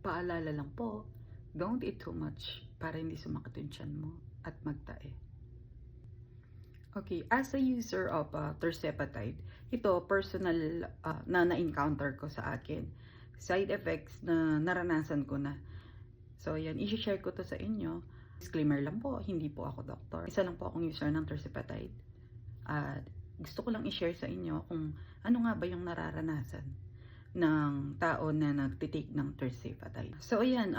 Paalala lang po, don't eat too much para hindi sumakit yung tiyan mo at magtae. Okay, as a user of tirzepatide, ito personal na-encounter ko sa akin. Side effects na naranasan ko na. So, yan, i-share ko to sa inyo. Disclaimer lang po, hindi po ako doktor. Isa lang po akong user ng tirzepatide. At gusto ko lang i-share sa inyo kung ano nga ba yung nararanasan ng tao na nagtitake ng tirzepatide. So, ayan,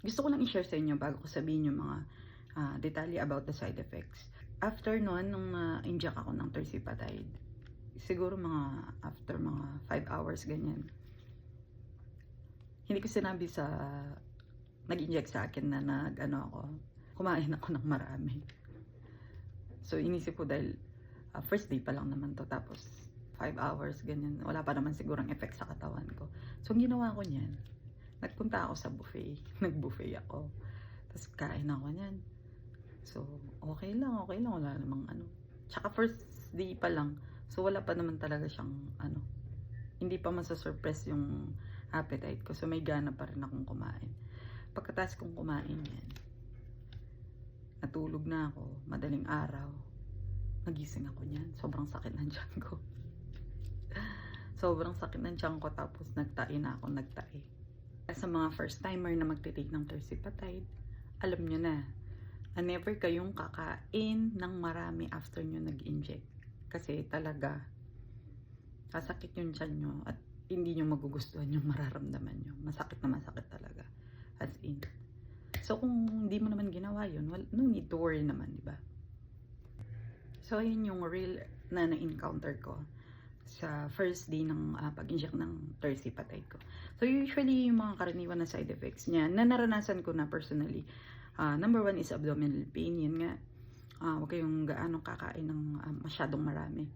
gusto ko lang i-share sa inyo bago ko sabihin yung mga detalye about the side effects. After nun, nung inject ako ng tirzepatide, siguro after mga 5 hours, ganyan. Hindi ko sinabi sa nag-inject sa akin na kumain ako ng marami. So, inisip ko dahil first day pa lang naman to, tapos 5 hours, ganyan. Wala pa naman sigurang effect sa katawan ko. So, ang ginawa ko niyan, nagpunta ako sa buffet. Nag-buffet ako. Tapos, kain ako niyan. So, okay lang. Wala namang Tsaka first day pa lang. So, wala pa naman talaga siyang hindi pa masa-surpress yung appetite ko. So, may gana pa rin akong kumain. Pagkatapos kong kumain yan, natulog na ako, madaling araw. Nagising ako niyan. Sobrang sakit ng tiyan ko. Sobrang sakit ng tiyan ko, tapos nagtae na ako, Sa mga first timer na magtitake ng tirzepatide, alam nyo na never kayong kakain ng marami after nyo nag-inject. Kasi talaga, sasakit yung tiyan nyo at hindi nyo magugustuhan yung mararamdaman nyo. Masakit na masakit talaga. As in. So, kung hindi mo naman ginawa yun, well, no need to worry naman, di ba? So, yun yung real na na-encounter ko sa first day ng pag-inject ng tirzepatide ko. So, usually, yung mga karaniwan na side effects niya, na naranasan ko na personally, number 1 is abdominal pain. Yun nga, huwag kayong gaano kakain ng masyadong marami.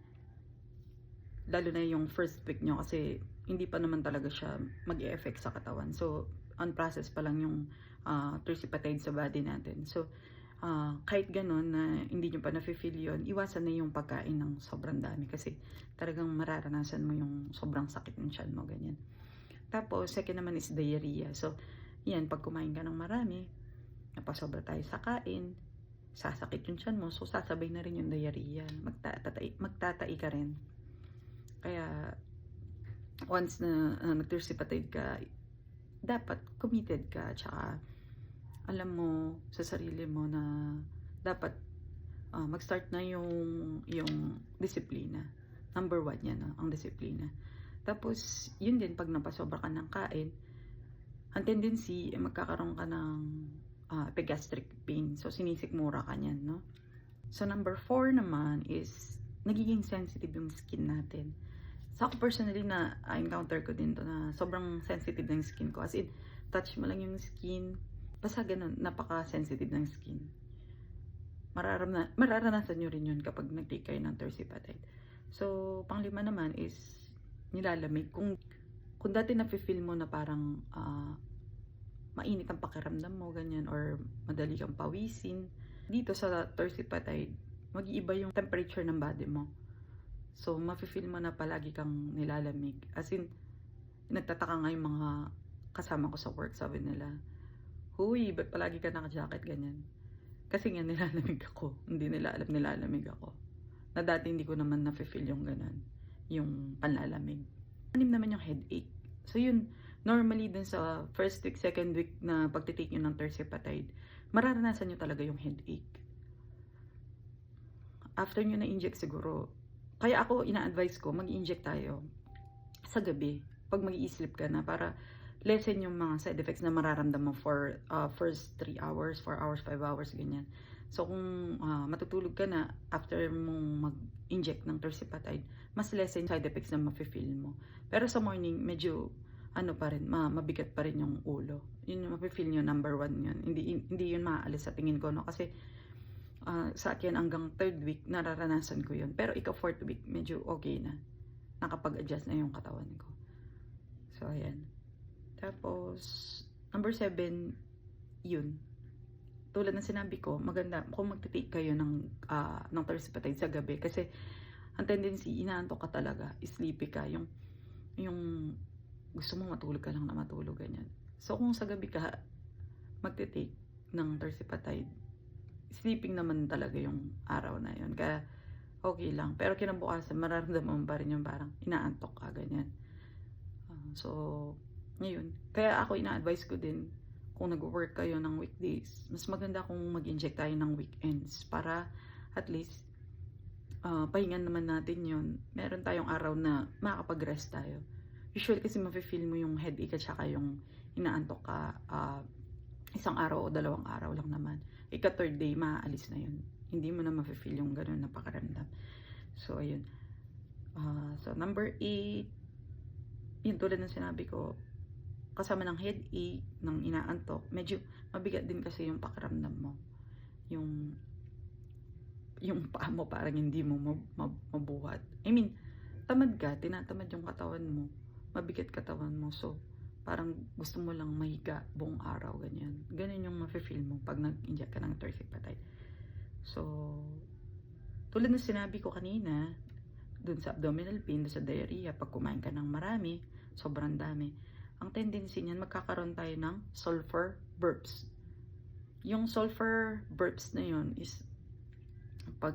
Lalo na yung first week nyo, kasi hindi pa naman talaga siya mag-e-effect sa katawan. So, on process pa lang yung tirzepatide sa body natin. So, kahit ganun na hindi nyo pa nafe-feel yun, iwasan na yung pagkain ng sobrang dami kasi talagang mararanasan mo yung sobrang sakit ng tiyan mo, ganyan. Tapos, second naman is diarrhea. So, yan, pag kumain ka ng marami, napasobra tayo sa kain, sasakit yung tiyan mo, so sasabay na rin yung diarrhea. Magtatai ka rin. Kaya, once na nag-tirzepatide ka, dapat committed ka, tsaka alam mo sa sarili mo na dapat mag-start na yung disiplina. Number 1 yan, ang disiplina. Tapos, yun din, pag napasobra ka ng kain, ang tendency, magkakaroon ka ng epigastric pain. So, sinisikmura ka niyan, no? So, number 4 naman is, nagiging sensitive yung skin natin. So, ako personally encounter ko din to na sobrang sensitive ng skin ko. As in, touch mo lang yung skin, basta ganun, napaka-sensitive ng skin. Mararanasan nyo rin yun kapag nag-take kayo ng tirzepatide. So, pang-5 naman is nilalamig. Kung dati na-feel mo na parang mainit ang pakiramdam mo, ganyan, or madali kang pawisin, dito sa tirzepatide, mag-iiba yung temperature ng body mo. So, mafe-feel mo na palagi kang nilalamig. As in, nagtataka nga yung mga kasama ko sa work, sabi nila, "Huy, ba't palagi ka naka-jacket?" ganyan. Kasi nga nilalamig ako. Hindi nila alam nilalamig ako. Na dati hindi ko naman nafe-feel yung ganun, yung panlalamig. Anim naman yung headache. So yun, normally dun sa first week, second week na pagtitake nyo ng tirzepatide, mararanasan nyo talaga yung headache. After nyo na-inject siguro, kaya ako ina-advise ko, mag-inject tayo sa gabi, pag mag-i-sleep ka na, para lessen yung mga side effects na mararamdaman mo for first 3 hours, 4 hours, 5 hours, ganyan. So, kung matutulog ka na after mong mag-inject ng tirzepatide, mas lessen side effects na mafe-feel mo. Pero sa morning, medyo pa rin, mabigat pa rin yung ulo. Yun yung mafe-feel nyo, number 1 yun. Hindi yun maaalis sa tingin ko, no? Kasi sa akin hanggang 3rd week, nararanasan ko yun. Pero ikaw 4th week, medyo okay na. Nakapag-adjust na yung katawan ko. So, ayan. Tapos, number 7, yun. Tulad ng sinabi ko, maganda kung magtitake kayo ng tirzepatide sa gabi. Kasi, ang tendency, inaantok ka talaga, sleepy ka. Yung gusto mo matulog ka lang na matulog, ganyan. So, kung sa gabi ka magte-take ng Tirzepatide, sleeping naman talaga yung araw na yun. Kaya, okay lang. Pero kinabukasan, mararamdaman mo pa rin yung parang inaantok ka, ganyan. So, ngayon. Kaya ako ina-advise ko din, kung nag-work kayo ng weekdays, mas maganda kung mag-inject tayo ng weekends para at least pahingan naman natin yun. Meron tayong araw na makakapag-rest tayo. Usually kasi mafe-feel mo yung headache at saka yung inaantok ka isang araw o 2 araw lang naman. Ika-third day, maaalis na yun. Hindi mo na mafe-feel yung ganun na pakiramdam. So, ayun. So, number 8, yun tulad ng sinabi ko, kasama ng headache, ng inaantok, medyo mabigat din kasi yung pakiramdam mo. Yung paa mo parang hindi mo mabuhat. I mean, tamad ka, tinatamad yung katawan mo, mabigat katawan mo, so parang gusto mo lang mahiga buong araw, ganyan. Ganyan yung mafe-feel mo pag nag-inject ka ng Tirzepatide. So, tulad ng sinabi ko kanina, dun sa abdominal pain, dun sa diarrhea, pag kumain ka ng marami, sobrang dami, ang tendency niyan, magkakaroon tayo ng sulfur burps. Yung sulfur burps na yun is, pag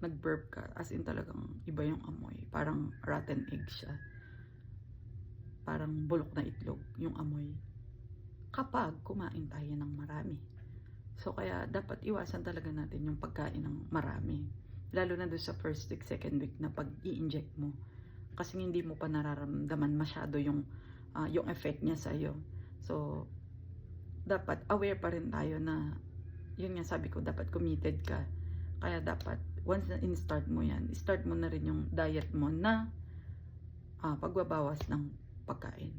nag-burp ka, as in talagang iba yung amoy. Parang rotten egg siya. Parang bulok na itlog yung amoy. Kapag kumain tayo ng marami. So, kaya dapat iwasan talaga natin yung pagkain ng marami. Lalo na doon sa first week, second week na pag i-inject mo. Kasi hindi mo pa nararamdaman masyado yung effect niya sa'yo. So, dapat aware pa rin tayo na, yun nga sabi ko, dapat committed ka. Kaya dapat, once na in-start mo yan, start mo na rin yung diet mo na pagbabawas ng pagkain.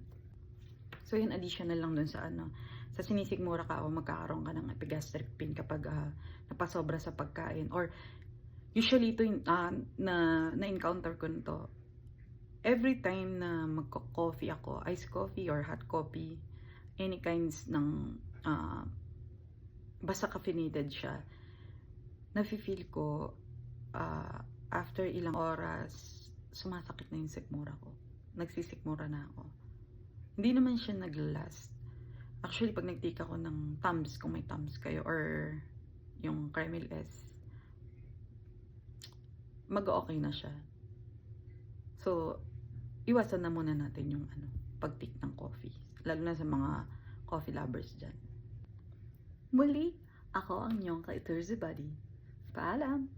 So, yun, additional lang dun sa sa sinisigmura ka o magkakaroon ka ng epigastric pain kapag napasobra sa pagkain. Or, usually ito na-encounter ko nito. Every time na magko-coffee ako, iced coffee or hot coffee, any kinds ng basta caffeinated siya, nafe-feel ko after ilang oras, sumasakit na yung sikmura ko. Nagsisikmura na ako. Hindi naman siya nag-last. Actually, pag nag-take ako ng Tums, kung may Tums kayo, or yung Caramel S, mag-okay na siya. So, iwasan na muna natin yung pag-take ng coffee. Lalo na sa mga coffee lovers dyan. Muli, ako ang inyong ka-Tirzebuddy. Paalam!